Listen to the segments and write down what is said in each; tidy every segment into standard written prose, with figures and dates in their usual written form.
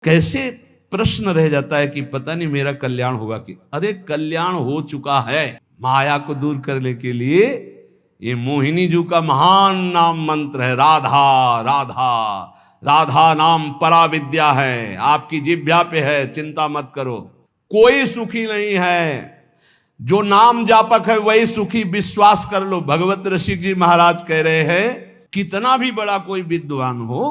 कैसे प्रश्न रह जाता है कि पता नहीं मेरा कल्याण होगा कि अरे कल्याण हो चुका है। माया को दूर करने के लिए ये मोहिनी जी का महान नाम मंत्र है, राधा राधा। राधा नाम परा विद्या है, आपकी जिह्वा पे है, चिंता मत करो। कोई सुखी नहीं है, जो नाम जापक है वही सुखी, विश्वास कर लो। भगवत ऋषि जी महाराज कह रहे हैं, कितना भी बड़ा कोई विद्वान हो,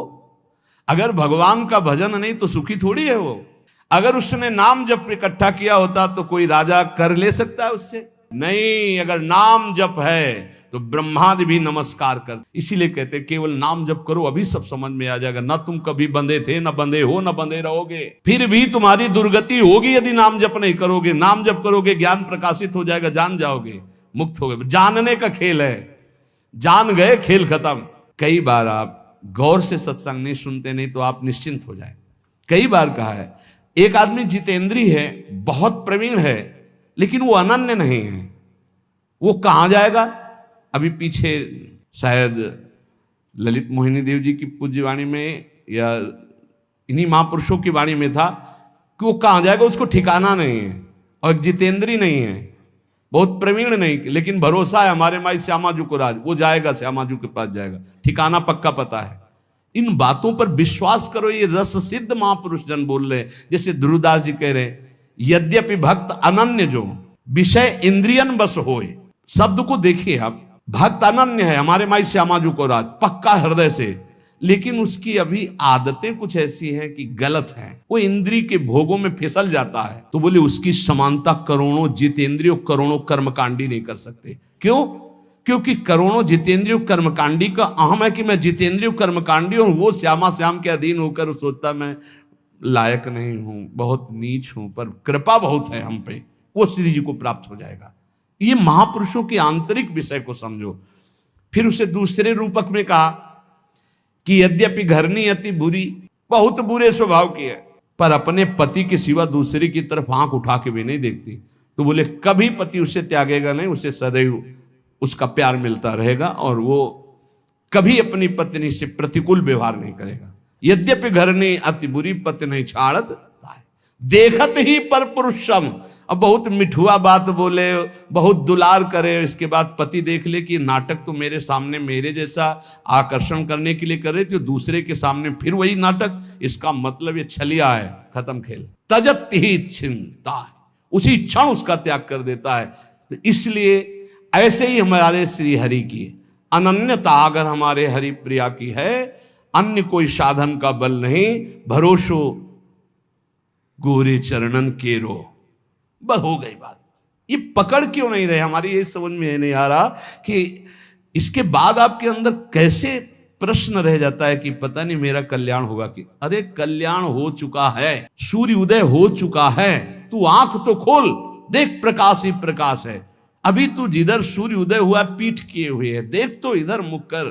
अगर भगवान का भजन नहीं तो सुखी थोड़ी है वो। अगर उसने नाम जप इकट्ठा किया होता तो कोई राजा कर ले सकता है उससे? नहीं, अगर नाम जप है तो ब्रह्मादि भी नमस्कार कर। इसीलिए कहते केवल नाम जप करो, अभी सब समझ में आ जाएगा। ना तुम कभी बंधे थे, ना बंधे हो, ना बंधे रहोगे। फिर भी तुम्हारी दुर्गति होगी यदि नाम जप नहीं करोगे। नाम जप करोगे, ज्ञान प्रकाशित हो जाएगा, जान जाओगे, मुक्त हो गए। जानने का खेल है, जान गए खेल खत्म। कई बार आप गौर से सत्संग नहीं सुनते, नहीं तो आप निश्चिंत हो जाए। कई बार कहा है, एक आदमी जितेंद्रीय है, बहुत प्रवीण है, लेकिन वो अनन्य नहीं है। वो कहां जाएगा? अभी पीछे शायद ललित मोहिनी देव जी की पूज्य वाणी में या इन्हीं महापुरुषों की वाणी में था कि वो कहां जाएगा उसको ठिकाना नहीं है। और एक जितेंद्रीय नहीं है, बहुत प्रवीण नहीं, लेकिन भरोसा है हमारे माई श्यामा जी को राज, वो जाएगा, श्यामा जी के पास जाएगा, ठिकाना पक्का पता है। इन बातों पर विश्वास करो, ये रस सिद्ध महापुरुष जन बोल रहे हैं। जैसे ध्रुवदास जी कह रहे हैं, यद्यपि भक्त अनन्य जो विषय इंद्रियन बस होए। शब्द को देखिए आप, भक्त अनन्य है हमारे माई श्यामा जी को राज, पक्का हृदय से, लेकिन उसकी अभी आदतें कुछ ऐसी हैं कि गलत हैं, वो इंद्रिय के भोगों में फिसल जाता है। तो बोले उसकी समानता करोड़ों जितेंद्रियों करोड़ों कर्मकांडी नहीं कर सकते। क्यों? क्योंकि करोड़ों जितेंद्रियों कर्मकांडी का अहम है कि मैं जितेंद्रियों कर्मकांडी हूं, वो श्यामा श्याम के अधीन होकर सोचता मैं लायक नहीं हूं, बहुत नीच हूं, पर कृपा बहुत है हम पे, वो श्री जी को प्राप्त हो जाएगा। ये महापुरुषों के आंतरिक विषय को समझो। फिर उसे दूसरे रूपक में कहा कि यद्यपि घरनी अति बुरी, बहुत बुरे स्वभाव की है, पर अपने पति के सिवा दूसरे की तरफ आंख उठा के भी नहीं देखती। तो बोले कभी पति उसे त्यागेगा नहीं, उसे सदैव उसका प्यार मिलता रहेगा और वो कभी अपनी पत्नी से प्रतिकूल व्यवहार नहीं करेगा। यद्यपि घरनी अति बुरी, पति नहीं छाड़त देखत ही पर पुरुषम। अब बहुत मिठुआ बात बोले, बहुत दुलार करे, इसके बाद पति देख ले कि नाटक तो मेरे सामने मेरे जैसा आकर्षण करने के लिए कर रहे थे, दूसरे के सामने फिर वही नाटक, इसका मतलब ये छलिया है, खत्म खेल। तजत ही चिंता, उसी क्षण उसका त्याग कर देता है। तो इसलिए ऐसे ही हमारे श्री हरि की अनन्यता अगर हमारे हरि प्रिया की है, अन्य कोई साधन का बल नहीं, भरोसो गोरे चरणन केरो। बस हो गई बात। ये पकड़ क्यों नहीं रहे हमारी, ये समझ में नहीं आ रहा कि इसके बाद आपके अंदर कैसे प्रश्न रह जाता है कि पता नहीं मेरा कल्याण होगा कि अरे कल्याण हो चुका है, सूर्य उदय हो चुका है, तू आंख तो खोल, देख प्रकाश ही प्रकाश है। अभी तू जिधर सूर्य उदय हुआ पीठ किए हुए है, देख तो इधर मुख कर।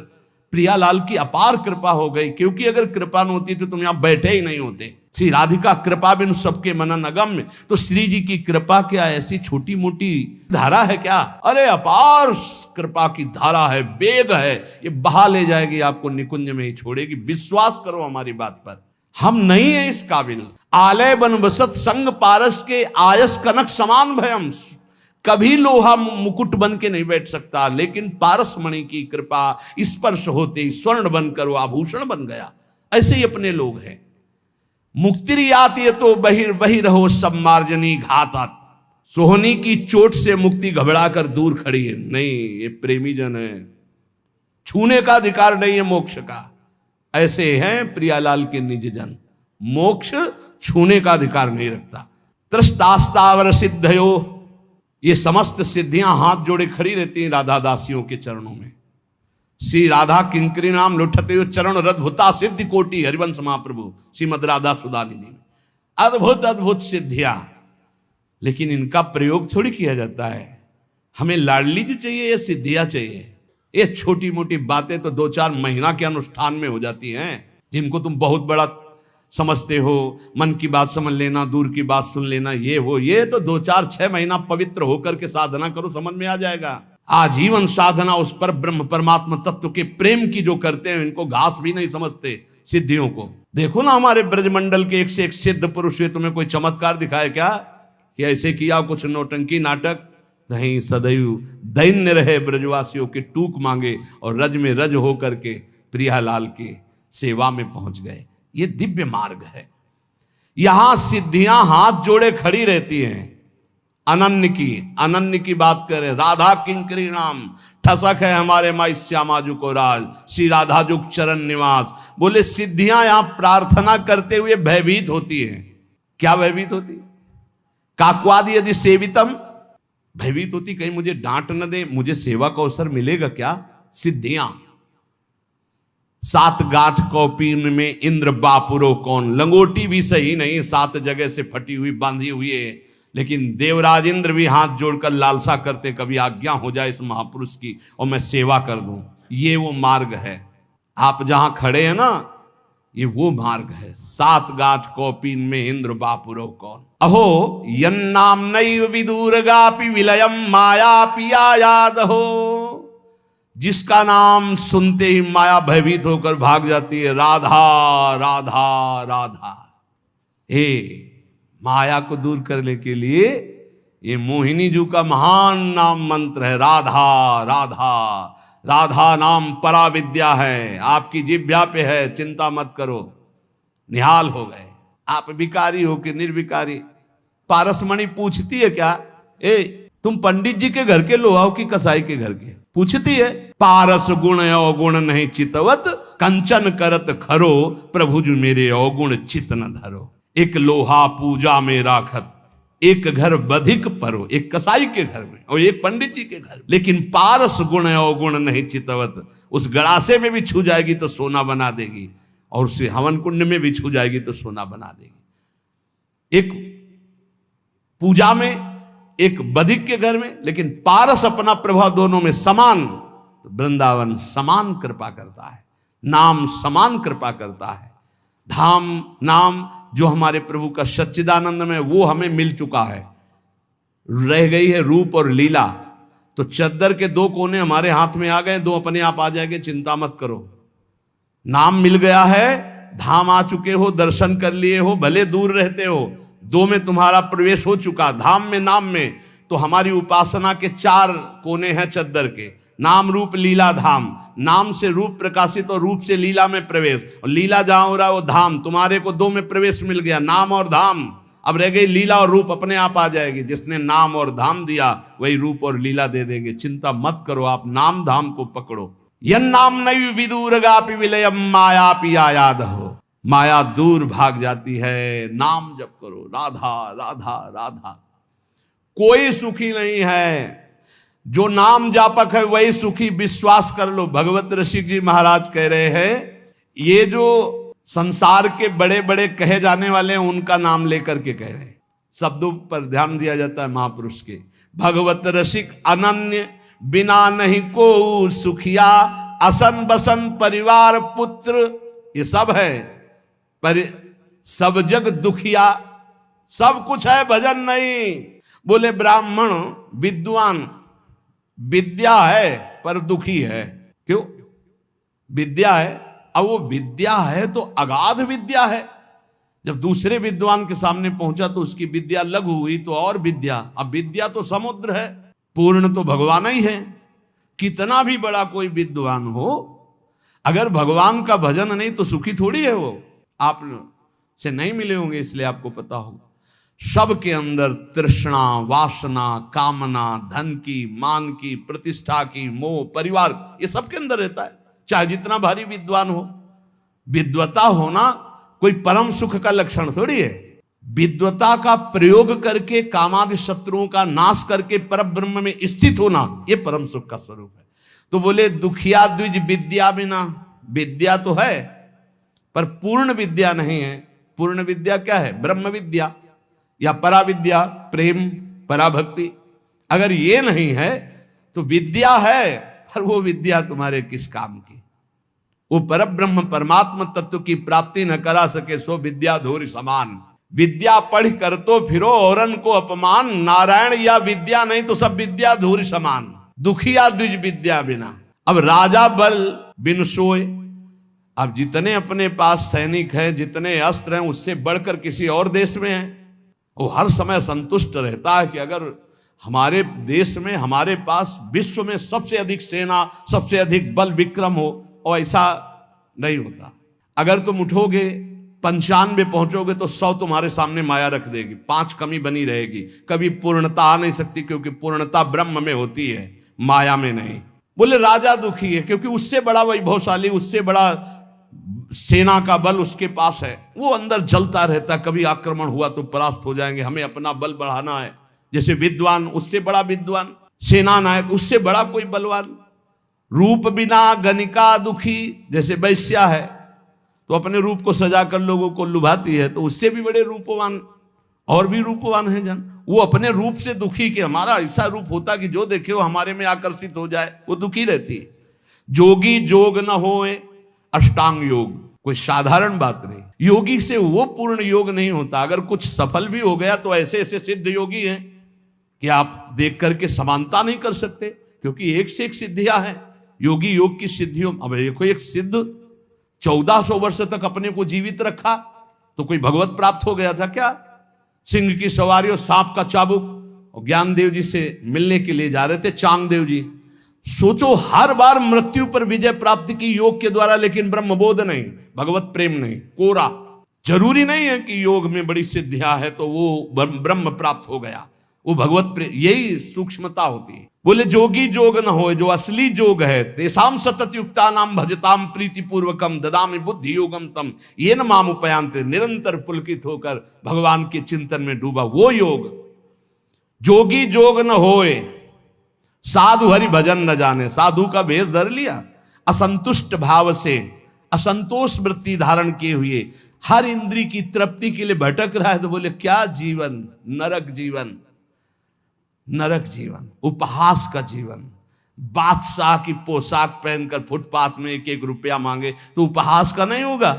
प्रियालाल की अपार कृपा हो गई, क्योंकि अगर कृपा न होती तो तुम यहां बैठे ही नहीं होते। श्री राधिका कृपा बिन सबके मनन अगम्य। तो श्री जी की कृपा क्या ऐसी छोटी मोटी धारा है क्या? अरे अपार कृपा की धारा है, वेग है, ये बहा ले जाएगी, आपको निकुंज में ही छोड़ेगी। विश्वास करो हमारी बात पर, हम नहीं है इस काबिल। आलय बन बसत संग पारस के आयस कनक समान भयम। कभी लोहा मुकुट बन के नहीं बैठ सकता, लेकिन पारस मणि की कृपा स्पर्श होते ही स्वर्ण बनकर वो आभूषण बन गया। ऐसे ही अपने लोग हैं। मुक्तिरियात ये तो बही रहो सब मार्जनी घातात। सोहनी की चोट से मुक्ति घबरा कर दूर खड़ी है। नहीं, ये प्रेमी जन है, छूने का अधिकार नहीं है मोक्ष का। ऐसे हैं प्रियालाल के निज जन, मोक्ष छूने का अधिकार नहीं रखता। त्रस्तास्तावर सिद्धयो, ये समस्त सिद्धियां हाथ जोड़े खड़ी रहती हैं राधा दासियों के चरणों में। श्री राधा किंकरी नाम लुठते चरण रद होता सिद्धि कोटि। हरिवंश महाप्रभु श्रीमद राधा सुधानिधि में अद्भुत अद्भुत सिद्धियां, लेकिन इनका प्रयोग थोड़ी किया जाता है। हमें लाडली जो चाहिए, ये सिद्धियां चाहिए। ये छोटी मोटी बातें तो 2-4 महीना के अनुष्ठान में हो जाती हैं, जिनको तुम बहुत बड़ा समझते हो। मन की बात समझ लेना, दूर की बात सुन लेना, ये तो 2-4-6 महीना पवित्र होकर के साधना करो, समझ में आ जाएगा। आजीवन साधना उस पर ब्रह्म परमात्मा तत्व के प्रेम की जो करते हैं, इनको घास भी नहीं समझते, सिद्धियों को। देखो ना हमारे ब्रजमंडल के एक से एक सिद्ध पुरुष हुए, तुम्हें कोई चमत्कार दिखाए क्या कि ऐसे किया कुछ नौटंकी नाटक? नहीं, सदैव दैन्य रहे ब्रजवासियों के टूक मांगे और रज में रज हो करके प्रियालाल के सेवा में पहुंच गए। ये दिव्य मार्ग है। यहां सिद्धियां हाथ जोड़े खड़ी रहती हैं। अनन्य की बात करें, राधा किंकरी नाम ठसक है हमारे माई श्यामाजू को राज, श्री राधा जुग चरण निवास। बोले सिद्धियां यहां प्रार्थना करते हुए भयभीत होती हैं। क्या भयभीत होती? काक्वादि यदि सेवितम, भयभीत होती कहीं मुझे डांट न दे, मुझे सेवा का अवसर मिलेगा क्या? सिद्धियां 7 गांठ कौपीन में इंद्र बापुरो कौन, लंगोटी भी सही नहीं, 7 जगह से फटी हुई बांधी हुई है, लेकिन देवराज इंद्र भी हाथ जोड़कर लालसा करते कभी आज्ञा हो जाए इस महापुरुष की और मैं सेवा कर दूं। ये वो मार्ग है। आप जहां खड़े हैं ना, ये वो मार्ग है। 7 गांठ कौपीन में इंद्र बापुरो कौन। अहो यन्नाम नैव विदूरगापि विलयम माया पिया याद हो, जिसका नाम सुनते ही माया भयभीत होकर भाग जाती है। राधा राधा राधा। हे, माया को दूर करने के लिए ये मोहिनी जी का महान नाम मंत्र है, राधा राधा। राधा नाम परा विद्या है, आपकी जिह्वा पे है, चिंता मत करो। निहाल हो गए आप, विकारी हो कि निर्विकारी। पारसमणि पूछती है क्या, ए तुम पंडित जी के घर के लोहाओ की कसाई के घर के? पूछती है। पारस गुण अवगुण नहीं चितवत, कंचन करत खरो, प्रभु जी मेरे अवगुण चित न धरो। एक लोहा पूजा में राखत, एक घर बधिक परो, एक कसाई के घर में और एक पंडित जी के घर। लेकिन पारस गुण अवगुण नहीं चितवत, उस गड़ासे में भी छू जाएगी तो सोना बना देगी, और उसे हवन कुंड में भी छू जाएगी तो सोना बना देगी। एक पूजा में, एक बधिक के घर में, लेकिन पारस अपना प्रभाव दोनों में समान। तो वृंदावन समान कृपा करता है, नाम समान कृपा करता है। धाम नाम जो हमारे प्रभु का सच्चिदानंद में, वो हमें मिल चुका है। रह गई है रूप और लीला। तो चद्दर के 2 कोने हमारे हाथ में आ गए, 2 अपने आप आ जाएंगे, चिंता मत करो। नाम मिल गया है, धाम आ चुके हो, दर्शन कर लिए हो, भले दूर रहते हो, 2 में तुम्हारा प्रवेश हो चुका, धाम में नाम में। तो हमारी उपासना के 4 कोने हैं चद्दर के, नाम रूप लीला धाम। नाम से रूप प्रकाशित और रूप से लीला में प्रवेश, और लीला जहां हो रहा है वो धाम। तुम्हारे को 2 में प्रवेश मिल गया, नाम और धाम। अब रह गई लीला और रूप, अपने आप आ जाएगी। जिसने नाम और धाम दिया वही रूप और लीला दे देंगे। चिंता मत करो, आप नाम धाम को पकड़ो। यन नाम नैव विदूरगापि विलयम माया पिया याद हो। माया दूर भाग जाती है, नाम जप करो, राधा राधा राधा। कोई सुखी नहीं है, जो नाम जापक है वही सुखी, विश्वास कर लो। भगवत ऋषि जी महाराज कह रहे हैं, ये जो संसार के बड़े बड़े कहे जाने वाले हैं उनका नाम लेकर के कह रहे हैं। शब्दों पर ध्यान दिया जाता है महापुरुष के। भगवत रसिक अनन्य बिना नहीं को सुखिया, असन बसन परिवार पुत्र, ये सब है। पर सब जग दुखिया, सब कुछ है भजन नहीं। बोले ब्राह्मण विद्वान, विद्या है पर दुखी है। क्यों? विद्या है, अब वो विद्या है तो अगाध विद्या है। जब दूसरे विद्वान के सामने पहुंचा तो उसकी विद्या लघु हुई, तो और विद्या। अब विद्या तो समुद्र है, पूर्ण तो भगवान ही है। कितना भी बड़ा कोई विद्वान हो, अगर भगवान का भजन नहीं तो सुखी थोड़ी है वो। आप से नहीं मिले होंगे इसलिए आपको पता होगा। सबके अंदर तृष्णा, वासना, कामना, धन की, मान की, प्रतिष्ठा की, मोह, परिवार, ये सबके अंदर रहता है। चाहे जितना भारी विद्वान हो। विद्वता होना कोई परम सुख का लक्षण थोड़ी है। विद्वता का प्रयोग करके कामादि शत्रुओं का नाश करके परम ब्रह्म में स्थित होना, ये परम सुख का स्वरूप है। तो बोले दुखिया द्विज विद्या बिना, विद्या तो है पर पूर्ण विद्या नहीं है। पूर्ण विद्या क्या है? ब्रह्म विद्या या परा विद्या, प्रेम, पराभक्ति। अगर ये नहीं है तो विद्या है पर वो विद्या तुम्हारे किस काम की? वो परब्रह्म परमात्मा तत्व की प्राप्ति न करा सके सो विद्या धूरि समान। विद्या पढ़ कर तो फिरो औरन को अपमान, नारायण या विद्या नहीं तो सब विद्या धूरि समान। दुखिया द्विज विद्या बिना। अब राजा बल बिन सोए, अब जितने अपने पास सैनिक हैं, जितने अस्त्र हैं, उससे बढ़कर किसी और देश में है, वो हर समय संतुष्ट रहता है कि अगर हमारे देश में, हमारे पास विश्व में सबसे अधिक सेना, सबसे अधिक बल विक्रम हो, और ऐसा नहीं होता। अगर तुम उठोगे 95 पहुंचोगे तो 100 तुम्हारे सामने माया रख देगी, 5 कमी बनी रहेगी। कभी पूर्णता आ नहीं सकती, क्योंकि पूर्णता ब्रह्म में होती है, माया में नहीं। बोले राजा दुखी है क्योंकि उससे बड़ा वैभवशाली, उससे बड़ा सेना का बल उसके पास है, वो अंदर जलता रहता, कभी आक्रमण हुआ तो परास्त हो जाएंगे, हमें अपना बल बढ़ाना है। जैसे विद्वान उससे बड़ा विद्वान, सेना नायक उससे बड़ा कोई बलवान। रूप बिना गणिका दुखी, जैसे वैश्या है तो अपने रूप को सजाकर लोगों को लुभाती है, तो उससे भी बड़े रूपवान और भी रूपवान है जन, वो अपने रूप से दुखी, कि हमारा ऐसा रूप होता कि जो देखे वो हमारे में आकर्षित हो जाए, वो दुखी रहती है। जोगी जोग न होए अष्टांग योग, कोई साधारण बात नहीं। योगी से वो पूर्ण योग नहीं होता। अगर कुछ सफल भी हो गया तो ऐसे ऐसे सिद्ध योगी हैं कि आप देख करके समानता नहीं कर सकते, क्योंकि एक से एक सिद्धियां हैं योगी योग की सिद्धियों। अब देखो, एक सिद्ध 1400 वर्ष तक अपने को जीवित रखा तो कोई भगवत प्राप्त हो गया था क्या? सिंह की सवारी और सांप का चाबुक, और ज्ञान देव जी से मिलने के लिए जा रहे थे चांग देव जी। सोचो, हर बार मृत्यु पर विजय प्राप्ति की योग के द्वारा, लेकिन ब्रह्मबोध नहीं, भगवत प्रेम नहीं, कोरा। जरूरी नहीं है कि योग में बड़ी सिद्धियां है तो वो ब्रह्म प्राप्त हो गया, वो भगवत प्रेम, यही सूक्ष्मता होती है। बोले जोगी जोग न हो, जो असली जोग है, तेसाम सतत युक्ता नाम भजताम प्रीति पूर्वकम ददामि बुद्धि योगम तम ये न माम उपयांते, निरंतर पुलकित होकर भगवान के चिंतन में डूबा वो योग। जोगी जोग न होए साधु हरि भजन न जाने, साधु का भेष धर लिया, असंतुष्ट भाव से, असंतोष वृत्ति धारण किए हुए हर इंद्री की तृप्ति के लिए भटक रहा है, तो बोले क्या जीवन, नरक जीवन, नरक जीवन, उपहास का जीवन। बादशाह की पोशाक पहनकर फुटपाथ में 1-1 रुपया मांगे तो उपहास का नहीं होगा।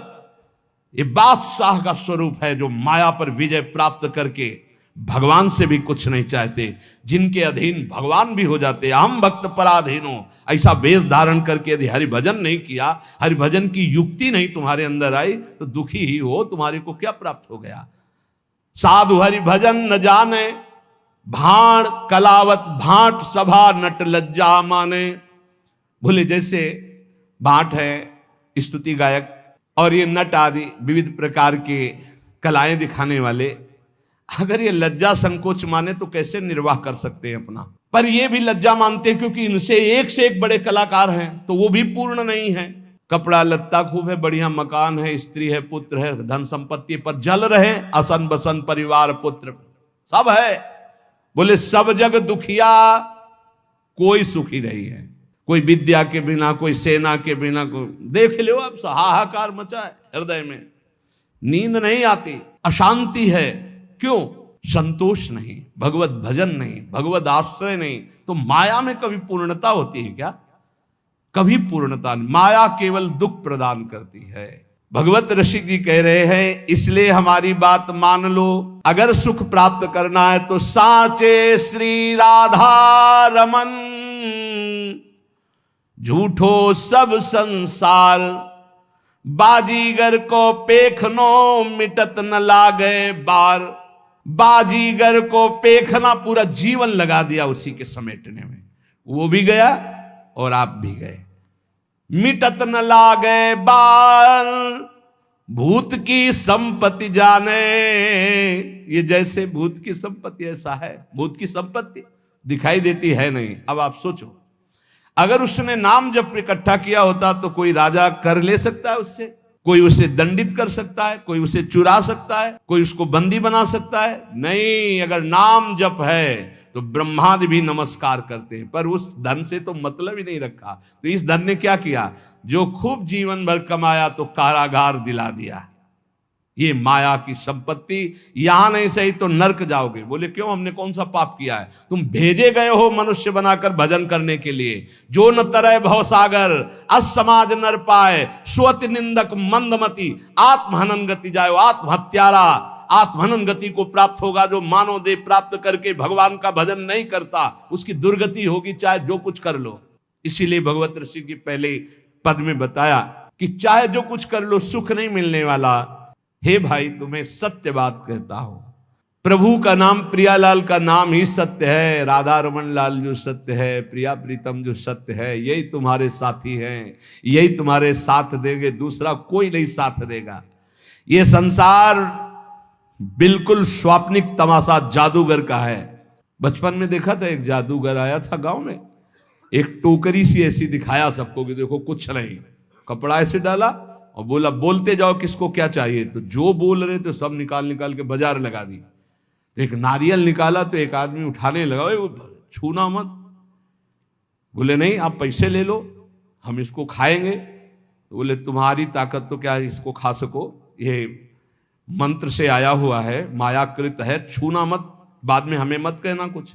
ये बादशाह का स्वरूप है जो माया पर विजय प्राप्त करके भगवान से भी कुछ नहीं चाहते, जिनके अधीन भगवान भी हो जाते। हम भक्त पराधीनो, ऐसा वेश धारण करके यदि हरिभजन नहीं किया, हरिभजन की युक्ति नहीं तुम्हारे अंदर आई, तो दुखी ही हो, तुम्हारे को क्या प्राप्त हो गया। साधु हरिभजन न जाने, भाण कलावत भाट सभा नट लज्जा माने। बोले जैसे भाट है स्तुति गायक, और ये नट आदि विविध प्रकार के कलाएं दिखाने वाले, अगर ये लज्जा संकोच माने तो कैसे निर्वाह कर सकते हैं अपना। पर ये भी लज्जा मानते हैं क्योंकि इनसे एक से एक बड़े कलाकार हैं, तो वो भी पूर्ण नहीं है। कपड़ा लत्ता खूब है, बढ़िया मकान है, स्त्री है, पुत्र है, धन संपत्ति, पर जल रहे असन बसन परिवार पुत्र सब है। बोले सब जग दुखिया, कोई सुखी नहीं है। कोई विद्या के बिना, कोई सेना के बिना, कोई देख लो आप, हाहाकार मचा है हृदय में, नींद नहीं आती, अशांति है। क्यों? संतोष नहीं, भगवत भजन नहीं, भगवत आश्रय नहीं। तो माया में कभी पूर्णता होती है क्या? कभी पूर्णता नहीं। माया केवल दुख प्रदान करती है। भगवत ऋषि जी कह रहे हैं, इसलिए हमारी बात मान लो, अगर सुख प्राप्त करना है तो साचे श्री राधा रमन, झूठो सब संसार, बाजीगर को पेखनो मिटत न लागे बार। बाजीगर को पेखना, पूरा जीवन लगा दिया उसी के समेटने में, वो भी गया और आप भी गए। मिटत न लागे बार, भूत की संपत्ति जाने। ये जैसे भूत की संपत्ति ऐसा है, भूत की संपत्ति दिखाई देती है नहीं। अब आप सोचो, अगर उसने नाम जब इकट्ठा किया होता तो कोई राजा कर ले सकता है उससे, कोई उसे दंडित कर सकता है, कोई उसे चुरा सकता है, कोई उसको बंदी बना सकता है? नहीं। अगर नाम जप है तो ब्रह्मादि भी नमस्कार करते हैं, पर उस धन से तो मतलब ही नहीं रखा। तो इस धन ने क्या किया? जो खूब जीवन भर कमाया तो कारागार दिला दिया। ये माया की संपत्ति, यहां नहीं सही तो नरक जाओगे। बोले क्यों? हमने कौन सा पाप किया है? तुम भेजे गए हो मनुष्य बनाकर भजन करने के लिए। जो न तरय भव सागर, असमाज नर पाए, स्वति निंदक मंदमति, आत्महनन गति जायो। आत्महत्यारा आत्महनन गति को प्राप्त होगा जो मानव देह प्राप्त करके भगवान का भजन नहीं करता, उसकी दुर्गति होगी, चाहे जो कुछ कर लो। इसीलिए भगवत ऋषि की पहले पद में बताया कि चाहे जो कुछ कर लो सुख नहीं मिलने वाला। हे भाई, तुम्हें सत्य बात कहता हूं, प्रभु का नाम, प्रियालाल का नाम ही सत्य है। राधा रमन लाल जो सत्य है, प्रिया प्रीतम जो सत्य है, यही तुम्हारे साथी हैं, यही तुम्हारे साथ देंगे, दूसरा कोई नहीं साथ देगा। ये संसार बिल्कुल स्वाप्निक तमाशा जादूगर का है। बचपन में देखा था, एक जादूगर आया था गांव में, एक टोकरी सी ऐसी दिखाया सबको कि देखो कुछ नहीं, कपड़ा ऐसे डाला और बोला बोलते जाओ किसको क्या चाहिए। तो जो बोल रहे थे सब निकाल निकाल के बाजार लगा दी। तो एक नारियल निकाला तो एक आदमी उठाने लगा, छूना मत। बोले नहीं, आप पैसे ले लो, हम इसको खाएंगे। तो बोले तुम्हारी ताकत तो क्या इसको खा सको, ये मंत्र से आया हुआ है, मायाकृत है, छूना मत, बाद में हमें मत कहना कुछ।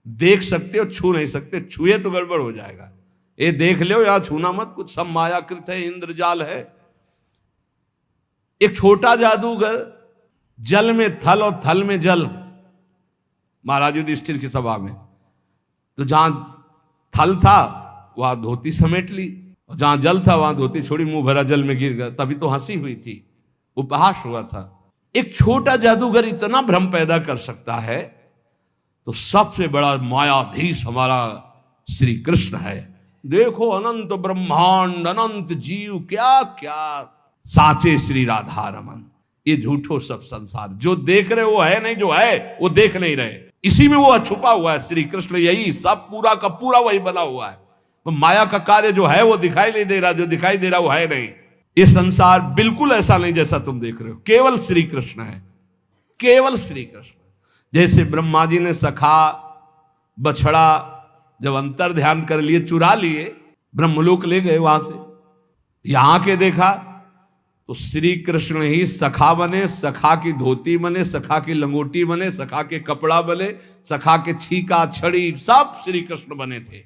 देख सकते हो, छू नहीं सकते, छुए तो गड़बड़ हो जाएगा। ये देख लो या छूना मत, कुछ सब मायाकृत है, इंद्रजाल है। एक छोटा जादूगर, जल में थल और थल में जल, महाराज युधिष्ठिर की सभा में। तो जहां थल था वहां धोती समेट ली, और जहां जल था वहां धोती छोड़ी, मुंह भरा जल में गिर गया। तभी तो हंसी हुई थी, उपहास हुआ था। एक छोटा जादूगर इतना भ्रम पैदा कर सकता है, तो सबसे बड़ा मायाधीश हमारा श्री कृष्ण है। देखो अनंत ब्रह्मांड, अनंत जीव, क्या क्या साचे श्री राधा रमन। ये झूठो सब संसार, जो देख रहे वो है नहीं, जो है वो देख नहीं रहे। इसी में वो छुपा हुआ है श्री कृष्ण, यही सब पूरा का पूरा वही बना हुआ है। तो माया का कार्य जो है वो दिखाई नहीं दे रहा, जो दिखाई दे रहा वो है नहीं। ये संसार बिल्कुल ऐसा नहीं जैसा तुम देख रहे हो, केवल श्री कृष्ण है, केवल श्री कृष्ण। जैसे ब्रह्मा जी ने सखा बछड़ा जब अंतर ध्यान कर लिए, चुरा लिए, ब्रह्मलोक ले गए, वहां से यहां के देखा तो श्री कृष्ण ही सखा बने, सखा की धोती बने, सखा की लंगोटी बने, सखा के कपड़ा बने, सखा के छीका छड़ी सब श्री कृष्ण बने थे,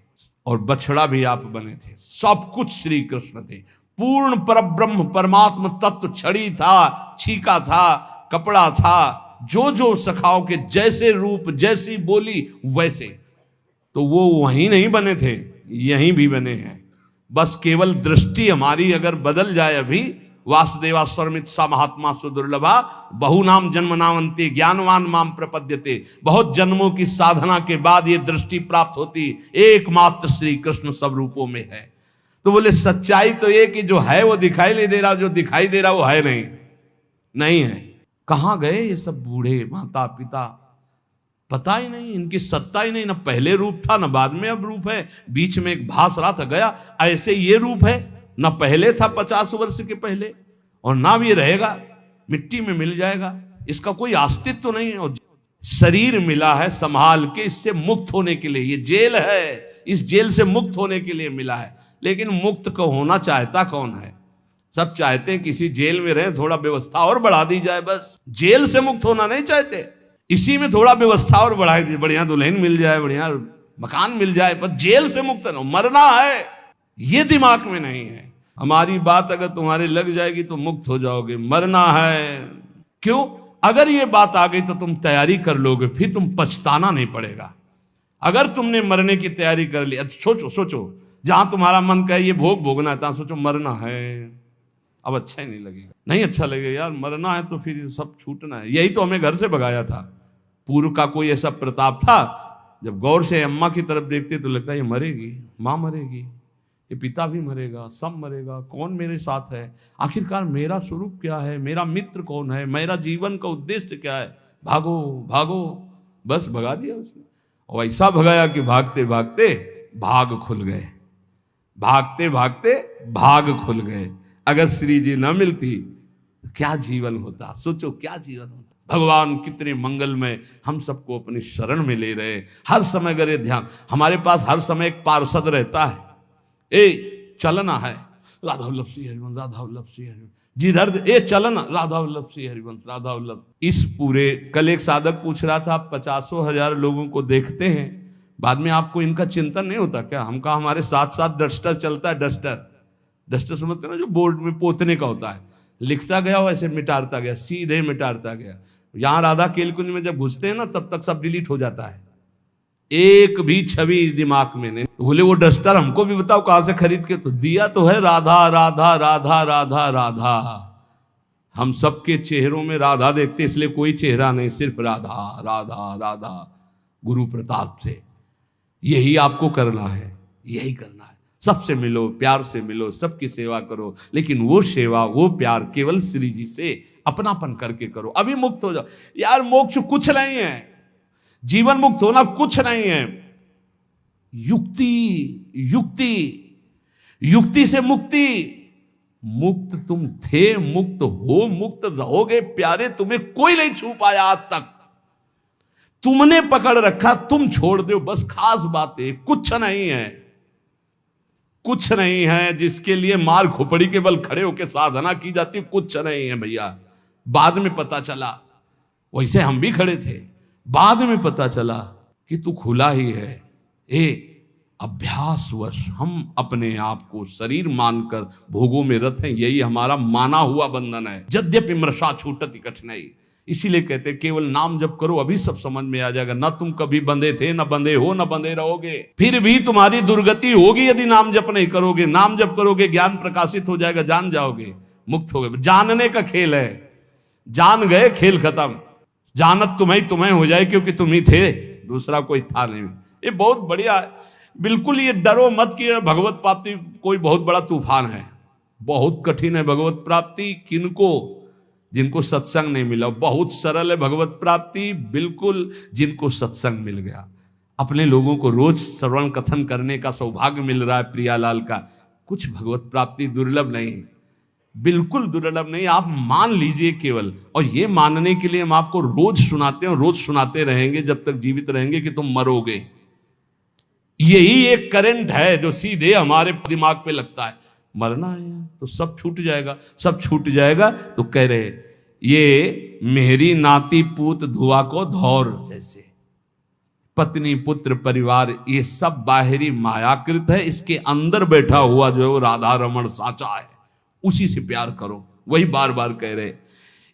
और बछड़ा भी आप बने थे। सब कुछ श्री कृष्ण थे, पूर्ण परब्रह्म परमात्म तत्व। छड़ी था, छीका था, कपड़ा था, जो जो सखाओं के जैसे रूप, जैसी बोली वैसे। तो वो वहीं नहीं बने थे, यहीं भी बने हैं। बस केवल दृष्टि हमारी अगर बदल जाए। अभी वासुदेवा स्वरमित सा महात्मा सुदुर्लभा, बहु नाम जन्म नामंते ज्ञानवान माम प्रपद्यते। बहुत जन्मों की साधना के बाद ये दृष्टि प्राप्त होती, एकमात्र श्री कृष्ण सब रूपों में है। तो बोले सच्चाई तो ये कि जो है वो दिखाई नहीं दे रहा, जो दिखाई दे रहा वो है नहीं, नहीं है। कहां गए ये सब बूढ़े माता पिता, पता ही नहीं, इनकी सत्ता ही नहीं, ना पहले रूप था ना बाद में अब रूप है। बीच में एक भास रहा था गया, ऐसे ये रूप है, ना पहले था 50 वर्ष के पहले, और ना भी रहेगा, मिट्टी में मिल जाएगा, इसका कोई अस्तित्व तो नहीं है। और शरीर मिला है संभाल के, इससे मुक्त होने के लिए, ये जेल है, इस जेल से मुक्त होने के लिए मिला है। लेकिन मुक्त को होना चाहता कौन है? सब चाहते हैं किसी जेल में रहे, थोड़ा व्यवस्था और बढ़ा दी जाए, बस। जेल से मुक्त होना नहीं चाहते, इसी में थोड़ा व्यवस्था और बढ़ाई दी, बढ़िया दुल्हन मिल जाए, बढ़िया मकान मिल जाए, पर जेल से मुक्त न, मरना है ये दिमाग में नहीं है। हमारी बात अगर तुम्हारे लग जाएगी तो मुक्त हो जाओगे, मरना है। क्यों? अगर ये बात आ गई तो तुम तैयारी कर लोगे, फिर तुम पछताना नहीं पड़ेगा। अगर तुमने मरने की तैयारी कर ली, सोचो सोचो, जहां तुम्हारा मन कहे ये भोग भोगना है, तहां सोचो मरना है, अब अच्छा ही नहीं लगेगा, नहीं अच्छा लगेगा यार, मरना है तो फिर सब छूटना है। यही तो हमें घर से भगाया था। पूर्व का कोई ऐसा प्रताप था, जब गौर से अम्मा की तरफ देखते तो लगता है ये मरेगी, माँ मरेगी, ये पिता भी मरेगा, सब मरेगा, कौन मेरे साथ है? आखिरकार मेरा स्वरूप क्या है? मेरा मित्र कौन है? मेरा जीवन का उद्देश्य क्या है? भागो भागो, बस भगा दिया उसने। और ऐसा भगाया कि भागते भागते भाग खुल गए, भागते भागते भाग खुल गए। अगर श्री जी न मिलती तो क्या जीवन होता? सोचो क्या जीवन होता। भगवान कितने मंगलमय हम सबको अपनी शरण में ले रहे। हर समय अगर ये ध्यान, हमारे पास हर समय एक पार्षद रहता है, ए चलना है राधा वल्लभ श्री हरिवंश, राधा वल्लभ श्री हरिवंश, जिधर ए चलना राधा वल्लभ श्री हरिवंश, राधा वल्लभ। इस पूरे, कल एक साधक पूछ रहा था, 50,000 लोगों को देखते हैं, बाद में आपको इनका चिंतन नहीं होता क्या? हम कहा हमारे साथ साथ डस्टर चलता है, डस्टर, डस्टर समझते ना, जो बोर्ड में पोतने का होता है, लिखता गया वैसे मिटाता गया, सीधे मिटाता गया। यहां राधा केलकुंज में जब घुसते हैं ना, तब तक सब डिलीट हो जाता है, एक भी छवि दिमाग में नहीं। तो बोले वो डस्टर हमको भी बताओ कहां से खरीद के, तो दिया तो है राधा राधा राधा राधा राधा। हम सबके चेहरों में राधा देखते, इसलिए कोई चेहरा नहीं, सिर्फ राधा राधा राधा। गुरु प्रताप से यही आपको करना है, यही करना है। सबसे मिलो, प्यार से मिलो, सबकी सेवा करो, लेकिन वो सेवा वो प्यार केवल श्री जी से अपनापन करके करो। अभी मुक्त हो जाओ यार। मोक्ष कुछ नहीं है, जीवन मुक्त होना कुछ नहीं है। युक्ति युक्ति युक्ति से मुक्ति। मुक्त तुम थे, मुक्त हो, मुक्त रहोगे प्यारे। तुम्हें कोई नहीं छू पाया आज तक, तुमने पकड़ रखा, तुम छोड़ दो बस। खास बातें कुछ नहीं है, कुछ नहीं है जिसके लिए मार खोपड़ी के बल खड़े होकर साधना की जाती, कुछ नहीं है भैया। बाद में पता चला, वैसे हम भी खड़े थे, बाद में पता चला कि तू खुला ही है। अभ्यासवश हम अपने आप को शरीर मानकर भोगों में रत हैं, यही हमारा माना हुआ बंधन है। यद्यपि मृषा छूटति कठिनाई, इसीलिए कहते हैं केवल नाम जप करो, अभी सब समझ में आ जाएगा। ना तुम कभी बंधे थे, ना बंधे हो, ना बंधे रहोगे। फिर भी तुम्हारी दुर्गति होगी यदि नाम जप नहीं करोगे। नाम जप करोगे, ज्ञान प्रकाशित हो जाएगा, जान जाओगे, मुक्त हो गए। जानने का खेल है, जान गए खेल खत्म। जानत तुम्हें हो जाए, क्योंकि तुम ही थे, दूसरा कोई था नहीं। ये बहुत बढ़िया है। बिल्कुल ये डरो मत कि भगवत प्राप्ति कोई बहुत बड़ा तूफान है। बहुत कठिन है भगवत प्राप्ति। किनको? जिनको सत्संग नहीं मिला। बहुत सरल है भगवत प्राप्ति, बिल्कुल जिनको सत्संग मिल गया। अपने लोगों को रोज श्रवण कथन करने का सौभाग्य मिल रहा है प्रियालाल का। कुछ भगवत प्राप्ति दुर्लभ नहीं, बिल्कुल दुर्लभ नहीं। आप मान लीजिए केवल, और ये मानने के लिए हम आपको रोज सुनाते हैं और रोज सुनाते रहेंगे जब तक जीवित रहेंगे कि तुम मरोगे। यही एक करंट है जो सीधे हमारे दिमाग पे लगता है। मरना है तो सब छूट जाएगा, सब छूट जाएगा। तो कह रहे ये मेहरी नाती पूत धुआ को धौर जैसे, पत्नी पुत्र परिवार ये सब बाहरी मायाकृत है। इसके अंदर बैठा हुआ जो है वो राधा रमण साचा है, उसी से प्यार करो। वही बार बार कह रहे।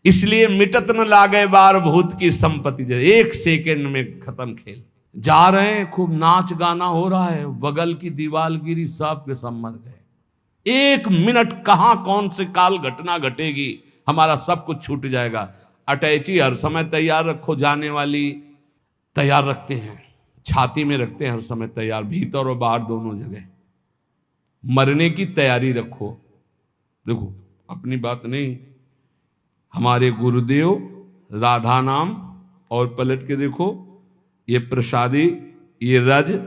इसलिए मिटत न लागे बार भूत की संपत्ति, जैसे एक सेकेंड में खत्म खेल। जा रहे हैं, खूब नाच गाना हो रहा है, बगल की दीवार गिरी, सब के सब मर गए। एक मिनट कहां कौन से काल घटना घटेगी, हमारा सब कुछ छूट जाएगा। अटैची हर समय तैयार रखो, जाने वाली तैयार रखते हैं, छाती में रखते हैं हर समय तैयार, भीतर और बाहर दोनों जगह। मरने की तैयारी रखो। देखो अपनी बात नहीं, हमारे गुरुदेव राधा नाम, और पलट के देखो ये प्रसादी, ये रज,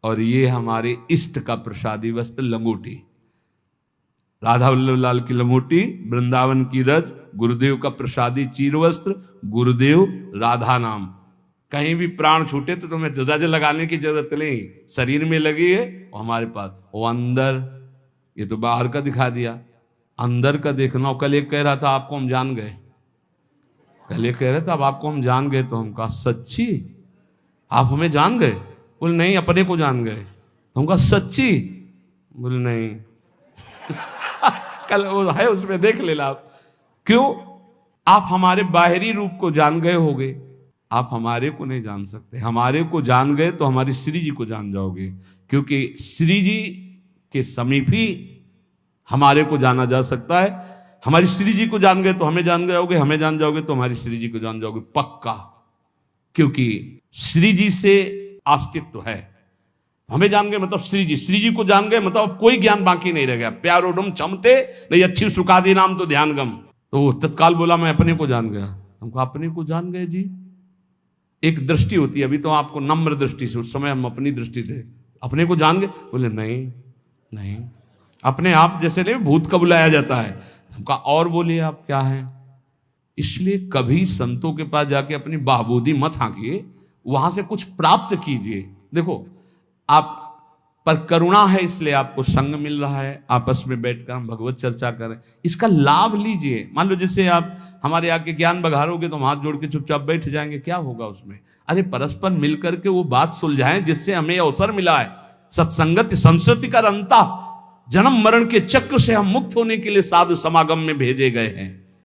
और ये हमारे इष्ट का प्रसादी वस्त्र लंगोटी। राधा वल्लभ लाल की लंगोटी, वृंदावन की रज, गुरुदेव का प्रसादी चीर वस्त्र, गुरुदेव राधा नाम। कहीं भी प्राण छूटे तो तुम्हें रज लगाने की जरूरत नहीं, शरीर में लगी है और हमारे पास। वो अंदर, ये तो बाहर का दिखा दिया, अंदर का देखना। कल एक कह रहा था आपको हम जान गए, कल एक कह रहा था अब आपको हम जान गए। तो हम कहा सच्ची आप हमें जान गए? बोले नहीं, अपने को जान गए। तो हम कहा सच्ची? बोले नहीं। कल वो है उसमें देख लेना आप। क्यों? आप हमारे बाहरी रूप को जान गए होगे, आप हमारे को नहीं जान सकते। हमारे को जान गए तो हमारी श्री जी को जान जाओगे, क्योंकि श्री जी के समीप ही हमारे को जाना जा सकता है। हमारी श्री जी को जान गए तो हमें जान जाओगे, हमें जान जाओगे तो हमारी श्री जी को जान जाओगे पक्का, क्योंकि श्री जी से अस्तित्व है। हमें जान गए मतलब श्री जी को जान गए मतलब कोई ज्ञान बाकी नहीं रह गया। प्यारोडम चमते नहीं अच्छी सुखादी नाम तो ध्यान गम। तो तत्काल बोला मैं अपने को जान गया। हमको अपने को जान गए जी। एक दृष्टि होती है, अभी तो आपको नम्र दृष्टि से, उस समय हम अपनी दृष्टि थे। अपने को जान गए? बोले नहीं नहीं, अपने आप जैसे नहीं भूत का बुलाया जाता है। हमका और बोलिए आप क्या है। इसलिए कभी संतों के पास जाके अपनी बाहबूदी मत हाँकिए, वहां से कुछ प्राप्त कीजिए। देखो आप पर करुणा है इसलिए आपको संग मिल रहा है, आपस में बैठकर हम भगवत चर्चा करें, इसका लाभ लीजिए। मान लो जैसे आप हमारे आके ज्ञान बघारोगे तो हम हाथ जोड़ के चुपचाप बैठ जाएंगे, क्या होगा उसमें? अरे परस्पर मिलकर के वो बात सुलझाएं जिससे हमें अवसर मिला है। सत्संगत संस्कृति का रंता, जन्म मरण के चक्र से हम मुक्त होने के लिए साधु समागम में भेजे गए हैं।